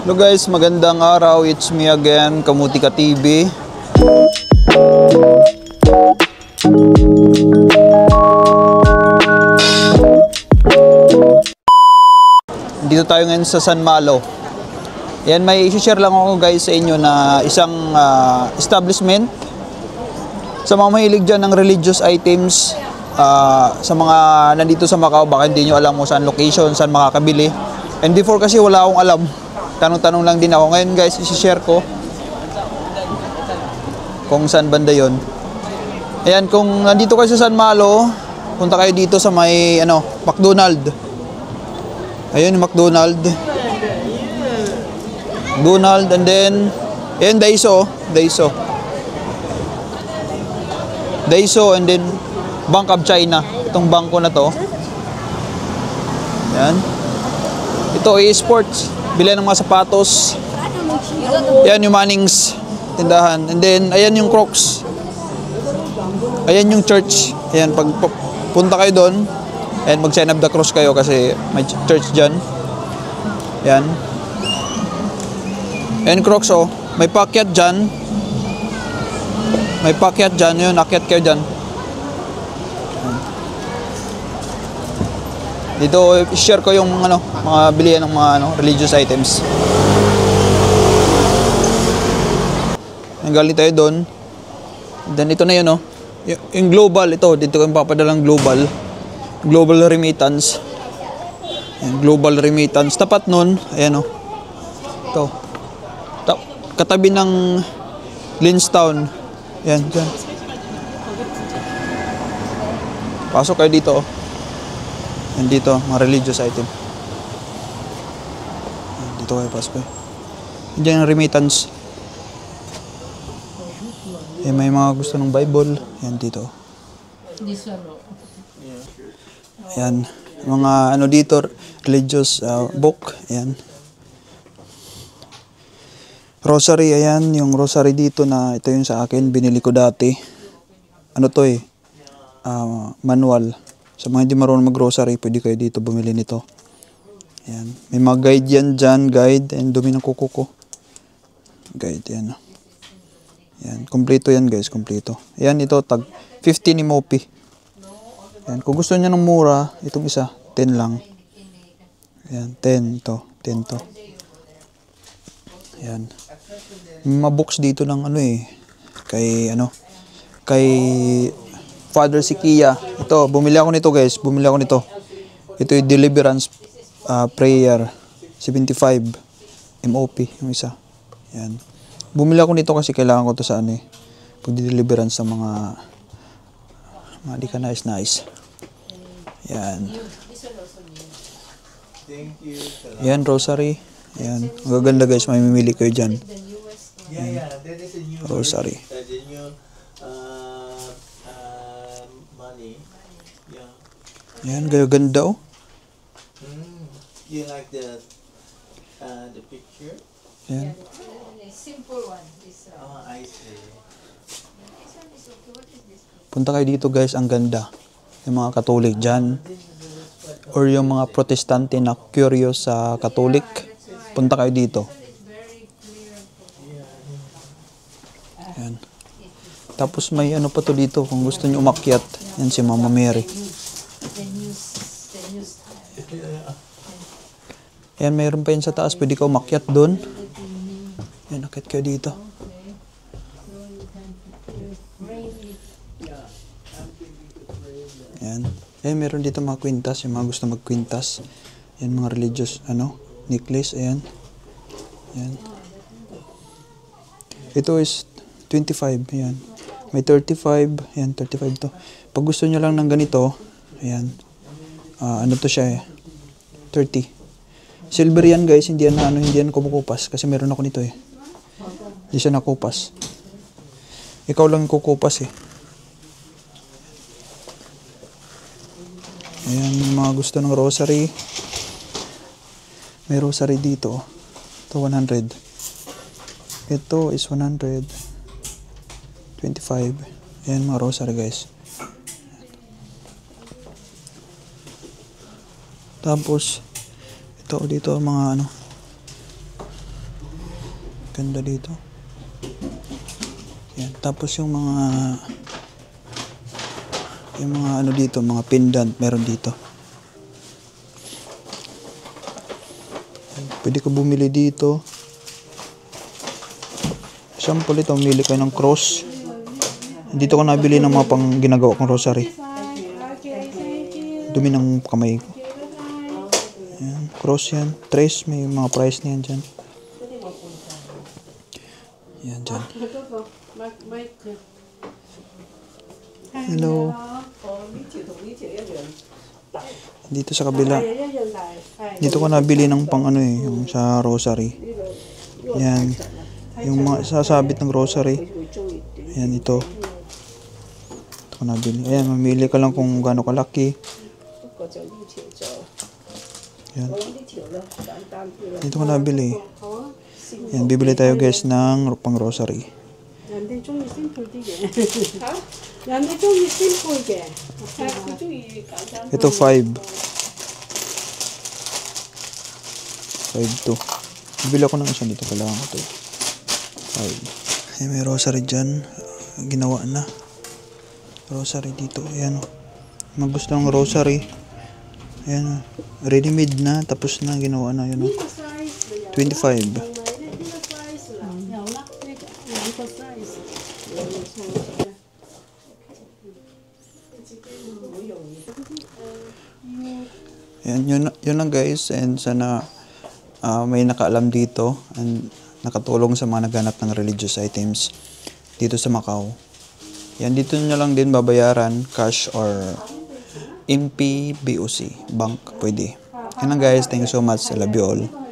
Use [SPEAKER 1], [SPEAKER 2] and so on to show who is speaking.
[SPEAKER 1] Hello guys, magandang araw. It's me again, Kamutika TV. Dito tayo ngayon sa San Malo. Yan, may i-share lang ako guys sa inyo na isang establishment sa mga mahilig dyan ng religious items. Sa mga nandito sa Macau, baka hindi nyo alam kung saan location, saan makakabili. And before kasi wala akong alam. Tanong-tanong lang din ako. Ngayon guys, i-share ko kung saan banda yon. Ayan, kung nandito kayo sa San Malo, punta kayo dito sa may McDonald. Ayun yung McDonald. McDonald, and then ayan, Daiso, and then Bank of China. Itong bangko na to. Ayan. Ito ay sports. Bili ng mga sapatos. Ayan yung Mannings tindahan. And then, ayan yung Crocs. Ayan yung church. Ayan, pag punta kayo doon, ayan, mag-sign up the cross kayo kasi may church dyan. Ayan. Ayan Crocs, oh. May packet dyan. May packet dyan. Yun, akyat kayo dyan. Dito, share ko yung mga bilihan ng mga religious items. Galing tayo doon. Then ito na yun, oh. Yung global, ito. Dito yung papadalang global. Global remittance. Ayan, global remittance. Tapat nun, ayan, oh. Ito. Katabi ng Linstown. Ayan, dyan. Pasok kayo dito, oh. And dito, mga religious item. Dito kayo, pasok kayo. Diyan yung remittance. May mga gusto ng Bible. Yan dito. Ayan. Mga dito, religious book. Ayan. Rosary, ayan. Yung rosary dito na ito yung sa akin. Binili ko dati. Ano to eh? Manual. Sa mga hindi marunong mag-grocery, pwede kayo dito bumili nito. Ayan. May mga guide yan dyan. Guide. And dumi ng kuko ko. Guide. Ayan. Ayan. Kompleto yan guys. Kompleto. Ayan. Ito. Tag 15 MOP. Ayan. Kung gusto niya ng mura, itong isa. 10 lang. Ayan. 10. Ito. 10 to. Ayan. May mga books dito ng kay Father Sikia. Ito, bumili ako nito guys. Bumili ako nito. Ito yung Deliverance Prayer. 75 MOP yung isa. Yan. Bumili ako nito kasi kailangan ko to sa pag-deliverance sa mga di ka nice. Yan. Yan, rosary. Yan. Magaganda guys. May mimili kayo dyan. Yan. Rosary. Yan, ganda oh.
[SPEAKER 2] You like the picture?
[SPEAKER 1] Yan.
[SPEAKER 3] Simple one.
[SPEAKER 2] I see.
[SPEAKER 1] Punta kayo dito guys, ang ganda. Yung mga Katolik dyan. Or yung mga Protestante na curious sa Katolik. Punta kayo dito. Yan. Tapos may pa to dito kung gusto nyo umakyat. Yan si Mama Mary. Ayan, mayroon pa yan sa taas. Pwede ka umakyat doon. Ayan, akyat kayo dito. Ayan. Ayan, meron dito mga kwintas. Yung mga gusto magkwintas. Ayan, mga religious, necklace. Ayan. Ayan. Ito is 25. Ayan. May 35. Ayan, 35 to. Pag gusto nyo lang ng ganito, ayan. To siya 30. Silver yan guys, hindi yan kumukupas kasi meron ako nito Hindi siya nakupas. Ikaw lang kukupas Ayan, mga gusto ng rosary. May rosary dito. Ito 100. Ito is 125. Ayan, mga rosary guys. Tapos ito dito mga Ganda dito. Yan. Tapos yung mga ano dito, mga pendant meron dito. Yan. Pwede ka bumili dito. Sample ito, umili kayo ng cross. Dito ko nabili ng mga pang ginagawa kong rosary. Dumi ng kamay ko. Yan, cross yan. Trace, may mga price na yan dyan. Yan dyan. Hello. Dito sa kabila. Dito ko nabili ng pang ano eh, yung sa rosary. Yan. Yung mga sasabit ng rosary. Yan ito. Ito ko nabili. Ayan, mamili ka lang kung gaano kalaki. Yan. Dito ko nabili. Yan, bibili tayo guys ng pang rosary. Ito 5. 5 to. Bibili ako ng isa dito. Kailangan ko ito. 5. Ay, may rosary dyan. Ginawa na. Rosary dito. Ayan. Mga gusto ng rosary. Ayan. Ready-made na. Tapos na. Ginawa na. Ayan. 25. Ayan, yun lang guys, and sana may nakaalam dito and nakatulong sa mga naghanap ng religious items dito sa Macau. Yan, dito nyo lang din babayaran, cash or MP, BOC, bank, pwede. Yan lang guys, thank you so much, I love you all.